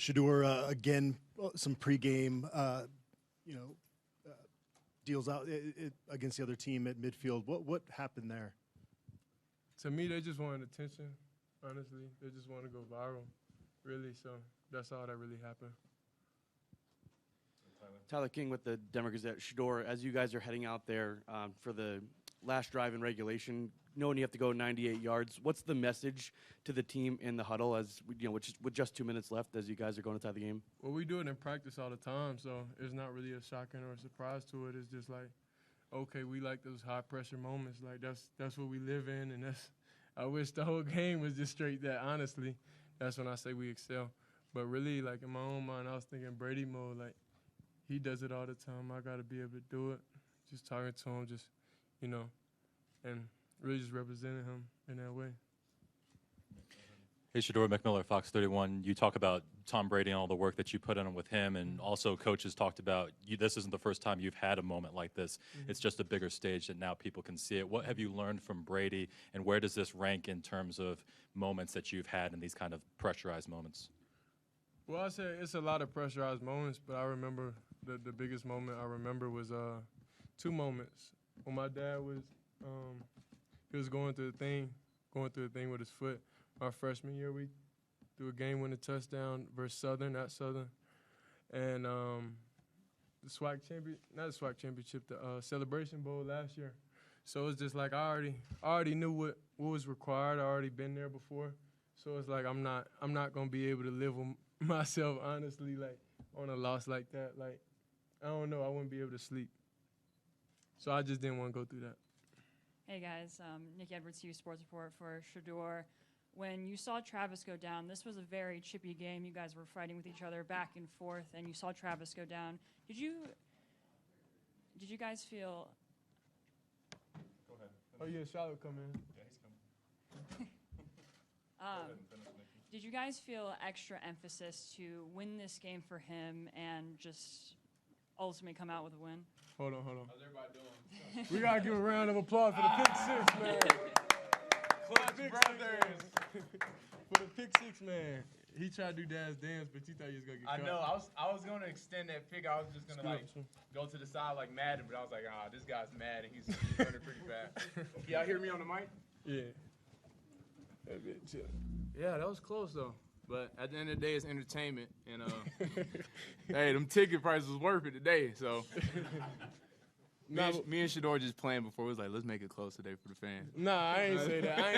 Shador, again, some pregame, deals out against the other team at midfield. What happened there? To me, they just wanted attention, honestly. They just wanted to go viral, really. So that's all that really happened. Tyler King with the Denver Gazette. Shador, as you guys are heading out there for the last drive in regulation, knowing you have to go 98 yards, what's the message to the team in the huddle with just 2 minutes left as you guys are going inside the game? Well, we do it in practice all the time, so it's not really a shocking or a surprise to it. It's just like, okay, we like those high-pressure moments. Like, that's what we live in, and I wish the whole game was just straight that, honestly. That's when I say we excel. But really, like, in my own mind, I was thinking Brady mode. Like, he does it all the time. I got to be able to do it. Just talking to him, just, and really just representing him in that way. Hey, Shador McMillan, Fox 31. You talk about Tom Brady and all the work that you put in with him, and also coaches talked about this isn't the first time you've had a moment like this. It's just a bigger stage that now people can see it. What have you learned from Brady, and where does this rank in terms of moments that you've had in these kind of pressurized moments? Well, I say it's a lot of pressurized moments, but I remember the biggest moment I remember was 2 moments. When my dad was he was going through a thing with his foot. My freshman year, we threw a game-winning touchdown versus Southern, at Southern. And the SWAC championship, the Celebration Bowl last year. So it's just like I already knew what was required. I already been there before. So it's like I'm not gonna be able to live with myself, honestly, like on a loss like that. Like, I don't know, I wouldn't be able to sleep. So I just didn't want to go through that. Hey guys, Nikki Edwards, Hughes Sports Report for Shador. When you saw Travis go down, this was a very chippy game. You guys were fighting with each other back and forth, and you saw Travis go down. Did you guys feel? Go ahead. Oh yeah, Charlotte come in. Yeah, he's coming. Did you guys feel extra emphasis to win this game for him and just ultimately come out with a win? Hold on. How's everybody doing? We gotta give a round of applause for the pick six, man. Clutch brothers. For the pick six, man. He tried to do Dad's dance, but you thought he was gonna get caught. I know. I was gonna extend that pick. I was just gonna go to the side like Madden, but I was like, this guy's mad and he's running pretty fast. Can y'all hear me on the mic? Yeah. That bit chill. Yeah, that was close though. But at the end of the day, it's entertainment, and hey, them ticket prices was worth it today. So me and Shador just playing before. We was like, let's make it close today for the fans. Nah, I ain't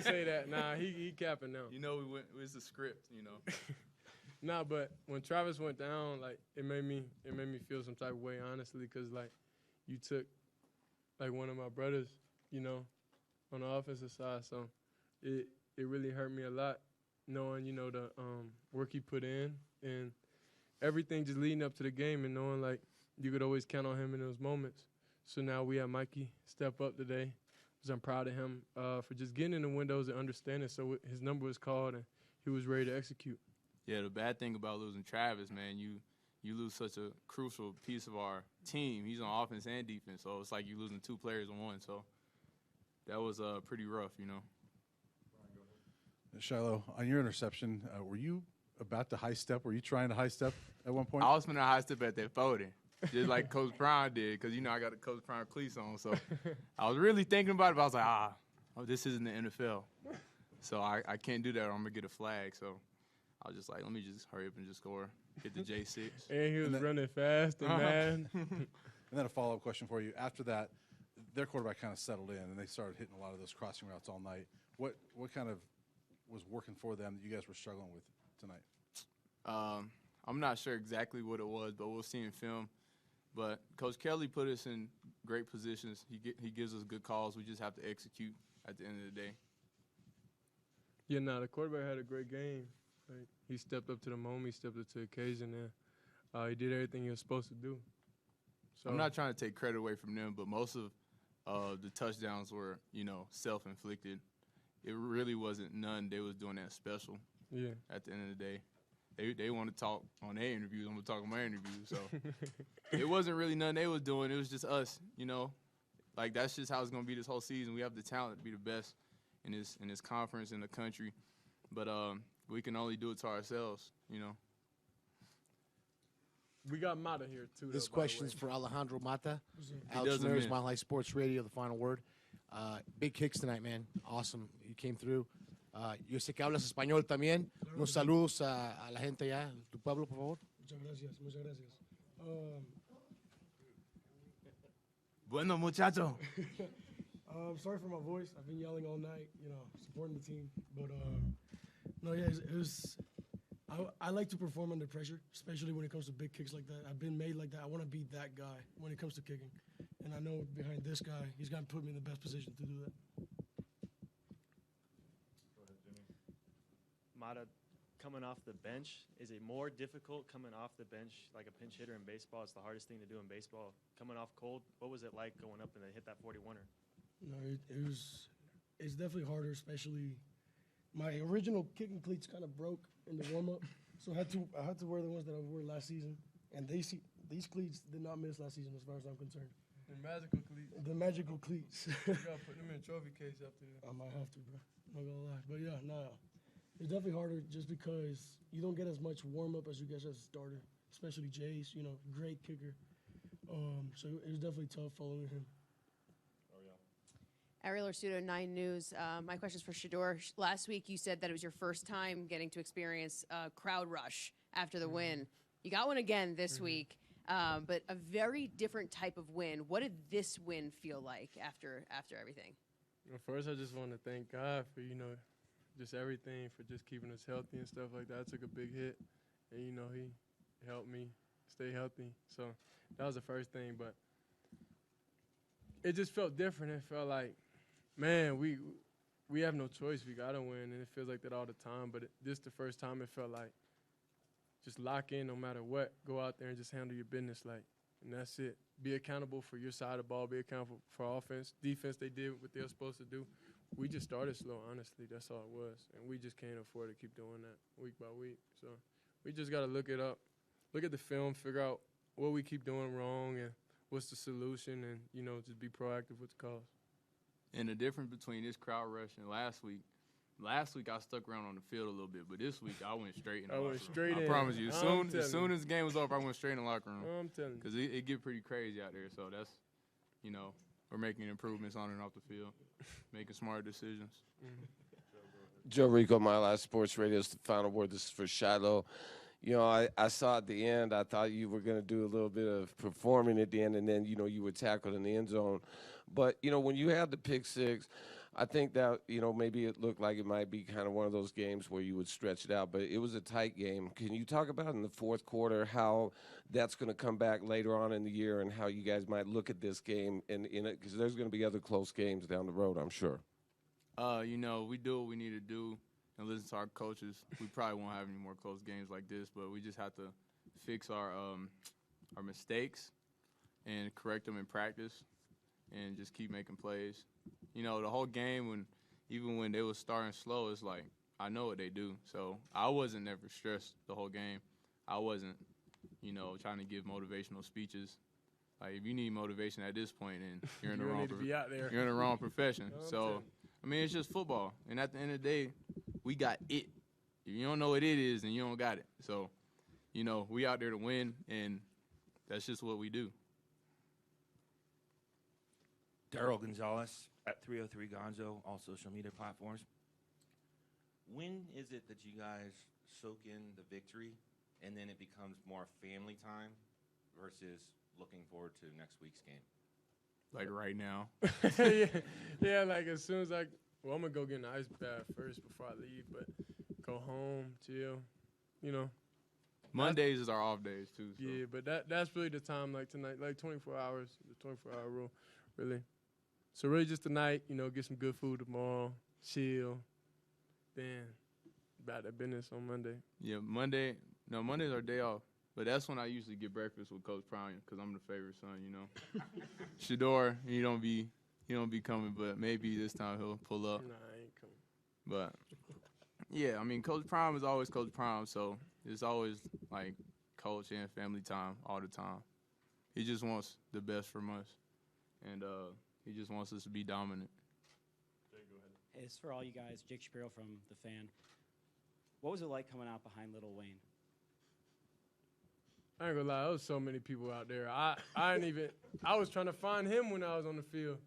say that. Nah, he capping now. You know, it's a script. Nah, but when Travis went down, like it made me feel some type of way, honestly, because like you took like one of my brothers, on the offensive side, so it really hurt me a lot. Knowing, the work he put in and everything just leading up to the game and knowing, like, you could always count on him in those moments. So now we have Mikey step up today, because I'm proud of him for just getting in the windows and understanding. So his number was called and he was ready to execute. Yeah, the bad thing about losing Travis, man, you lose such a crucial piece of our team. He's on offense and defense, so it's like you losing 2 players in one. So that was pretty rough, Shiloh, on your interception, were you about to high step? Were you trying to high step at one point? I was finna high step at that 40, just like Coach Brown did, because, I got a Coach Brown cleats on. So I was really thinking about it, but I was like, this isn't the NFL. So I can't do that or I'm going to get a flag. So I was just like, let me just hurry up and just score, get the J6. And he was running fast and mad. And then a follow-up question for you. After that, their quarterback kind of settled in, and they started hitting a lot of those crossing routes all night. What kind of was working for them that you guys were struggling with tonight? I'm not sure exactly what it was, but we'll see in film. But Coach Kelly put us in great positions. He gives us good calls. We just have to execute at the end of the day. Yeah, the quarterback had a great game. Like, he stepped up to the moment. He stepped up to the occasion, and he did everything he was supposed to do. So I'm not trying to take credit away from them, but most of the touchdowns were, self-inflicted. It really wasn't none. They was doing that special. Yeah. At the end of the day, they want to talk on their interviews. I'm gonna talk on my interviews. So it wasn't really nothing they was doing. It was just us. Like that's just how it's gonna be this whole season. We have the talent to be the best in this conference in the country, but we can only do it to ourselves. We got Mata here too. This though, by the question's way. for Alejandro Mata. He Alex doesn't Ramirez, miss. Mile High Sports Radio, the final word. Big kicks tonight, man. Awesome. You came through. Yo sé que hablas español también. Unos saludos a la gente allá, tu pueblo, por favor. Muchas gracias, muchas gracias. Bueno, muchacho. Sorry for my voice. I've been yelling all night, supporting the team. But no, yeah, it was. I like to perform under pressure, especially when it comes to big kicks like that. I've been made like that. I want to be that guy when it comes to kicking, and I know behind this guy, he's gonna put me in the best position to do that. Mata, coming off the bench, is it more difficult coming off the bench like a pinch hitter in baseball? It's the hardest thing to do in baseball. Coming off cold, what was it like going up and then hit that 41er? No, it's definitely harder, especially my original kicking cleats kind of broke in the warm up, so I had to wear the ones that I wore last season, and these cleats did not miss last season as far as I'm concerned. The magical cleats. The magical cleats. You gotta put them in a trophy case after this. I might have to, bro. Not gonna lie, but yeah, no, it's definitely harder just because you don't get as much warm up as you get as a starter, especially Jace. Great kicker. So it was definitely tough following him. Ariel Orsuto, 9 News. My question is for Shador. Last week you said that it was your first time getting to experience a crowd rush after the win. You got one again this week, but a very different type of win. What did this win feel like after everything? Well, first, I just want to thank God for, just everything, for just keeping us healthy and stuff like that. I took a big hit, and, he helped me stay healthy. So that was the first thing, but it just felt different. It felt like, man, we have no choice. We got to win, and it feels like that all the time. But this the first time it felt like just lock in no matter what. Go out there and just handle your business, and that's it. Be accountable for your side of the ball. Be accountable for offense. Defense, they did what they were supposed to do. We just started slow, honestly. That's all it was. And we just can't afford to keep doing that week by week. So we just got to look it up, look at the film, figure out what we keep doing wrong and what's the solution, and, just be proactive with the calls. And the difference between this crowd rush and last week I stuck around on the field a little bit, but this week I went straight in the locker room. I promise you. As soon as the game was over, I went straight in the locker room. I'm telling you. Because it get pretty crazy out there. So that's, we're making improvements on and off the field, making smart decisions. Joe Rico, My Life Sports Radio is the final word. This is for Shiloh. I saw at the end, I thought you were going to do a little bit of performing at the end, and then, you were tackled in the end zone. But, when you had the pick six, I think that, maybe it looked like it might be kind of one of those games where you would stretch it out, but it was a tight game. Can you talk about in the fourth quarter how that's going to come back later on in the year and how you guys might look at this game in it? Because there's going to be other close games down the road, I'm sure. We do what we need to do and listen to our coaches. We probably won't have any more close games like this, but we just have to fix our mistakes and correct them in practice and just keep making plays. The whole game, even when they was starting slow, it's like I know what they do. So I wasn't never stressed the whole game. I wasn't, trying to give motivational speeches. Like, if you need motivation at this point, then you're in the wrong. You're in the wrong profession. So, it's just football. And at the end of the day, we got it. If you don't know what it is, then you don't got it. So, we out there to win, and that's just what we do. Daryl Gonzalez at 303 Gonzo, all social media platforms. When is it that you guys soak in the victory and then it becomes more family time versus looking forward to next week's game? Like right now. yeah, like as soon as I'm going to go get an ice bath first before I leave, but go home, chill, Mondays is our off days, too. So. Yeah, but that's really the time, like tonight, like 24 hours, the 24-hour rule, really. So really just tonight, get some good food tomorrow, chill, then back to business on Monday. Yeah, Monday's our day off. But that's when I usually get breakfast with Coach Prime because I'm the favorite son, Shador, he don't be coming, but maybe this time he'll pull up. Nah, I ain't coming. But, yeah, Coach Prime is always Coach Prime, so it's always, like, coach and family time all the time. He just wants the best from us, and he just wants us to be dominant. Hey, it's for all you guys. Jake Shapiro from The Fan. What was it like coming out behind Little Wayne? I ain't gonna lie, there was so many people out there. I was trying to find him when I was on the field.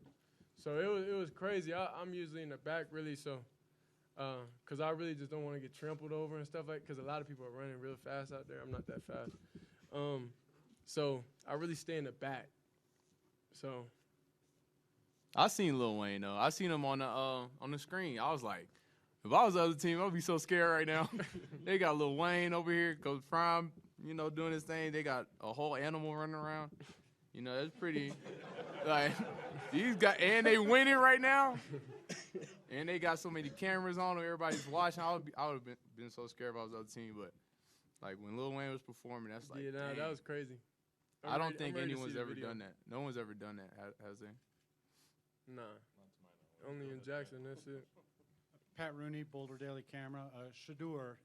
So it was crazy. I'm usually in the back really, so because I really just don't want to get trampled over and stuff like. Because a lot of people are running real fast out there. I'm not that fast. So I really stay in the back. So I seen Lil Wayne though. I seen him on the screen. I was like, if I was the other team, I'd be so scared right now. They got Lil Wayne over here, Coach Prime, doing his thing. They got a whole animal running around. It's pretty. Like and they winning right now. And they got so many cameras on them. Everybody's watching. I would have been so scared if I was the other team. But like when Lil Wayne was performing, that's like, yeah, that was crazy. I don't think anyone's ever done that. No one's ever done that, has they? Nah. Only in Jackson, that's it. Pat Rooney, Boulder Daily Camera. Shador,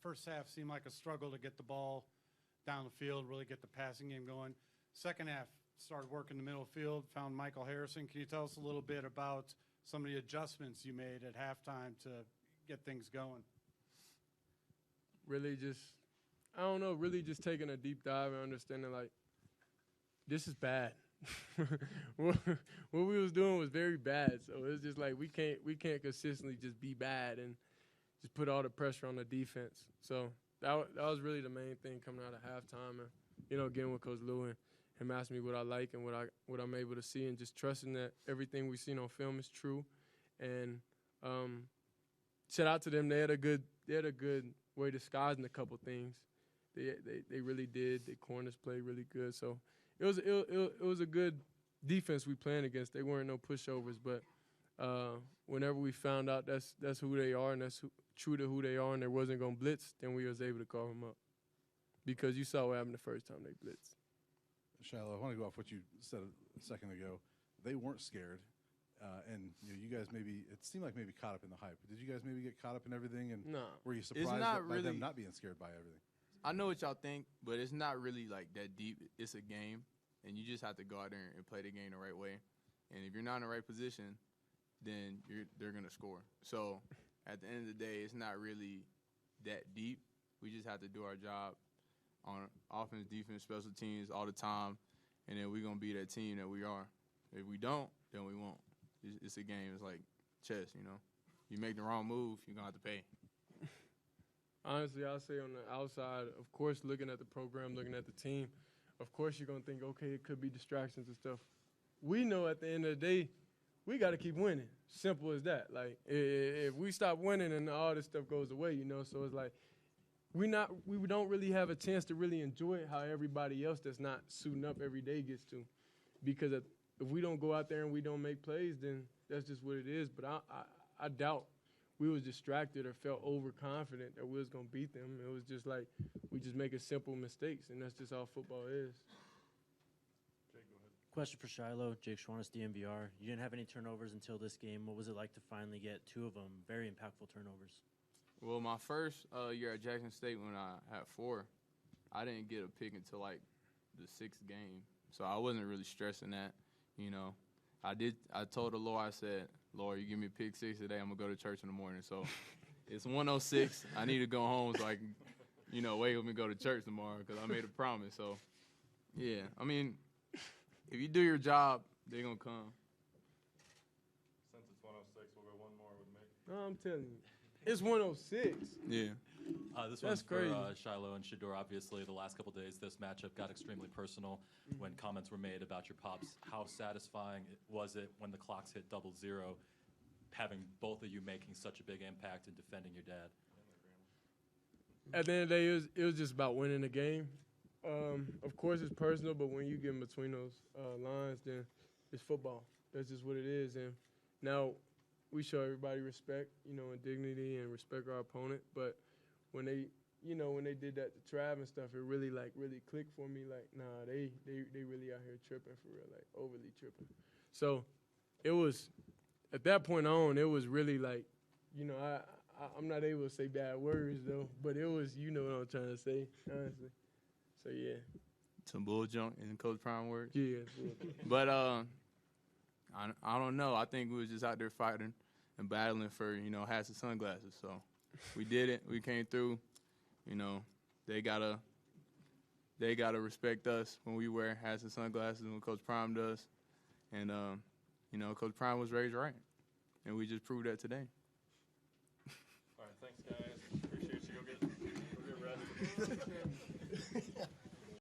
first half seemed like a struggle to get the ball down the field, really get the passing game going. Second half, started working the middle field, found Michael Harrison. Can you tell us a little bit about some of the adjustments you made at halftime to get things going? Really just taking a deep dive and understanding, like, this is bad. what we was doing was very bad. So it's just like we can't consistently just be bad and just put all the pressure on the defense. So that was really the main thing coming out of halftime, and getting with Coach Lou and him asking me what I like and what I'm able to see, and just trusting that everything we've seen on film is true. And shout out to them. They had a good way disguising a couple things. They really did. The corners played really good. So it was a good defense we playing against. They weren't no pushovers, but whenever we found out that's who they are and that's true to who they are, and there wasn't gonna blitz, then we was able to call them up. Because you saw what happened the first time they blitzed. Shiloh, I want to go off what you said a second ago. They weren't scared, and you guys it seemed like maybe caught up in the hype. Did you guys maybe get caught up in everything, and were you surprised by them not being scared by everything? I know what y'all think, but it's not really like that deep. It's a game, and you just have to go out there and play the game the right way. And if you're not in the right position, then they're gonna score. So at the end of the day, it's not really that deep. We just have to do our job on offense, defense, special teams all the time, and then we're going to be that team that we are. If we don't, then we won't. It's a game. It's like chess, You make the wrong move, you're going to have to pay. Honestly, I'll say on the outside, of course, looking at the program, looking at the team, of course you're going to think, okay, it could be distractions and stuff. We know at the end of the day, we got to keep winning. Simple as that. Like, if we stop winning and all this stuff goes away, so it's like, we don't really have a chance to really enjoy it how everybody else that's not suiting up every day gets to. Because if we don't go out there and we don't make plays, then that's just what it is. But I doubt we was distracted or felt overconfident that we was going to beat them. It was just like we just making simple mistakes, and that's just how football is. Jake, go ahead. Question for Shiloh, Jake Schwannis, DMVR. You didn't have any turnovers until this game. What was it like to finally get two of them, very impactful turnovers? Well, my first year at Jackson State when I had 4, I didn't get a pick until like the 6th game. So I wasn't really stressing that, I told the Lord, I said, Lord, you give me a pick 6 today, I'm going to go to church in the morning. So it's 1:06. I need to go home so I can, wait with me to go to church tomorrow because I made a promise. So, yeah, I mean, if you do your job, they're going to come. Since it's 1:06, we'll go one more with me. No, I'm telling you. It's 1:06. Yeah. This That's one's crazy. for Shiloh and Shador. Obviously, the last couple days, this matchup got extremely personal when comments were made about your pops. How satisfying was it when the clocks hit 00, having both of you making such a big impact in defending your dad? At the end of the day, it was just about winning the game. Of course, it's personal, but when you get in between those lines, then it's football. That's just what it is. And now we show everybody respect, and dignity and respect our opponent. But when they did that to Trav and stuff, it really clicked for me. Like, nah, they really out here tripping for real, like overly tripping. So it was, at that point on, it was really like, I'm not able to say bad words though, but it was, what I'm trying to say, honestly. So yeah. Some bull junk in Coach Prime words. Yeah. But I don't know. I think we was just out there fighting and battling for, hats and sunglasses. So we did it. We came through. They got a they got to respect us when we wear hats and sunglasses when Coach Prime does. And, you know, Coach Prime was raised right. And we just proved that today. All right, thanks, guys.